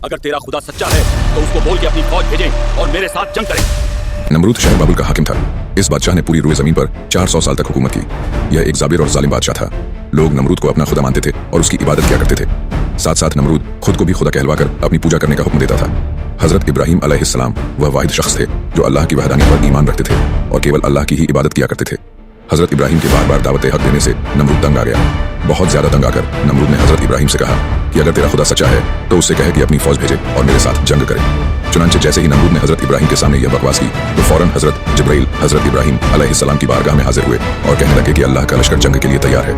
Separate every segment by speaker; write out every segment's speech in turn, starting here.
Speaker 1: अगर तेरा खुदा सच्चा है तो उसको बोल के अपनी फौज भेजें और मेरे साथ जंग करें।
Speaker 2: नमरूद शहर बाबुल का हाकिम था। इस बादशाह ने पूरी रुए जमीन पर 400 साल तक हुकूमत की। यह एक जाबिर और जालिम बादशाह था। लोग नमरूद को अपना खुदा मानते थे और उसकी इबादत किया करते थे। साथ साथ नमरूद खुद को भी खुदा कहलवाकर अपनी पूजा करने का हुक्म देता था। हजरत इब्राहीम अलैहिस्सलाम वह वाहिद शख्स थे जो अल्लाह की वहदानियत पर ईमान रखते थे और केवल अल्लाह की ही इबादत किया करते थे। हजरत इब्राहीम के बार बार दावत हक देने से नमरूद तंग आ गया। बहुत ज्यादा तंग आकर नमरूद ने हजरत इब्राहीम से कहा कि अगर तेरा खुदा सच्चा है तो उससे कहे कि अपनी फौज भेजे और मेरे साथ जंग करे। चुनांचे जैसे ही नमरूद ने हजरत इब्राहीम के सामने यह बकवास की तो फौरन हजरत जिब्राइल हजरत इब्राहीम अलैहिस्सलाम की बारगाह में हाजिर हुए और कहने लगे कि अल्लाह का लश्कर जंग के लिए तैयार है।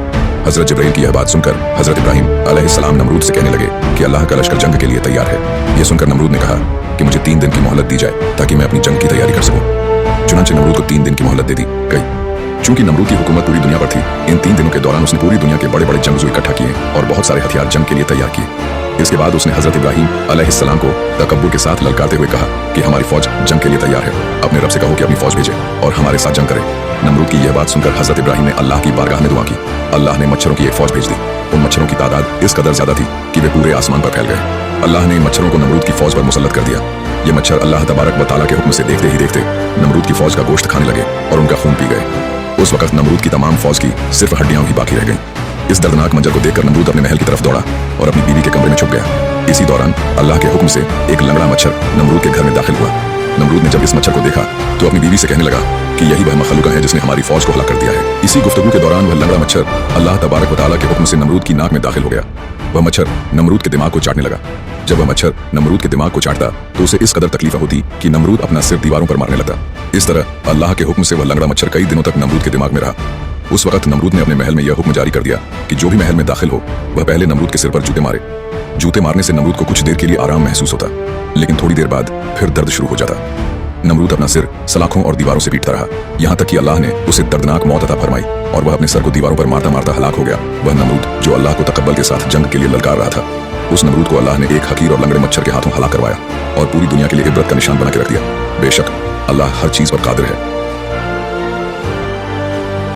Speaker 2: हजरत जिब्राइल की यह बात सुनकर हजरत इब्राहीम अलैहिस्सलाम नमरूद से कहने लगे कि अल्लाह का लश्कर जंग के लिए तैयार है। यह सुनकर नमरूद ने कहा कि मुझे 3 दिन की मोहलत दी जाए ताकि मैं अपनी जंग की तैयारी कर सकूं। चुनांचे नमरूद को 3 दिन की मोहलत दे दी गई। चूंकि नमरूद की हुकूमत पूरी दुनिया पर थी, इन 3 दिनों के दौरान उसने पूरी दुनिया के बड़े बड़े जंगजू इकट्ठा किए और बहुत सारे हथियार जंग के लिए तैयार किए। इसके बाद उसने हजरत इब्राहीम अलैहिस्सलाम को तकब्बुर के साथ ललकारते हुए कहा कि हमारी फौज जंग के लिए तैयार है, अपने रब से कहो कि अपनी फौज भेजे और हमारे साथ जंग करे। नमरूद की यह बात सुनकर हजरत इब्राहीम ने अल्लाह की बारगाह में दुआ की। अल्लाह ने मच्छरों की एक फौज भेज दी। उन मच्छरों की तादाद इस कदर ज्यादा थी कि वे पूरे आसमान पर फैल गए। अल्लाह ने इन मच्छरों को नमरूद की फौज पर मुसल्लत कर दिया। ये मच्छर अल्लाह तबारक व तआला के हुक्म से देखते ही देखते नमरूद की फौज का गोश्त खाने लगे और उनका खून पी गए। उस वक्त नमरूद की तमाम फौज की सिर्फ हड्डियां ही बाकी रह गईं। इस दर्दनाक मंजर को देखकर नमरूद अपने महल की तरफ दौड़ा और अपनी बीवी के कमरे में छुप गया। इसी दौरान अल्लाह के हुक्म से एक लंगड़ा मच्छर नमरूद के घर में दाखिल हुआ। नमरूद ने जब इस मच्छर को देखा तो अपनी बीवी से कहने लगा कि यही वह मखलूका है जिसने हमारी फौज को हलाक कर दिया है। इसी गुफ्तगू के दौरान वह लंगड़ा मच्छर अल्लाह तबारक व तआला के हुक्म से नमरूद की नाक में दाखिल हो गया। वह मच्छर नमरूद के दिमाग को चाटने लगा। जब वह मच्छर नमरूद के दिमाग को चाटता तो उसे इस कदर तकलीफ होती कि नमरूद अपना सिर दीवारों पर मारने लगता। इस तरह अल्लाह के हुक्म से वह लंगड़ा मच्छर कई दिनों तक नमरूद के दिमाग में रहा। उस वक्त नमरूद ने अपने महल में यह हुक्म जारी कर दिया कि जो भी महल में दाखिल हो वह पहले नमरूद के सिर पर जूते मारे। जूते मारने से नमरूद को कुछ देर के लिए आराम महसूस होता, लेकिन थोड़ी देर बाद फिर दर्द शुरू हो जाता। नमरूद अपना सिर सलाखों और दीवारों से पीटता रहा, यहाँ तक कि अल्लाह ने उसे दर्दनाक मौत अता फरमाई और वह अपने सर को दीवारों पर मारता मारता हलाक हो गया। वह नमरूद जो अल्लाह को तकब्बल के साथ जंग के लिए ललकार रहा था, उस नमरूद को अल्लाह ने एक हकीर और लंगड़े मच्छर के हाथों हलाक करवाया और पूरी दुनिया के लिए इबरत का निशान बना के रख दिया। बेशक अल्लाह हर चीज पर कादिर है।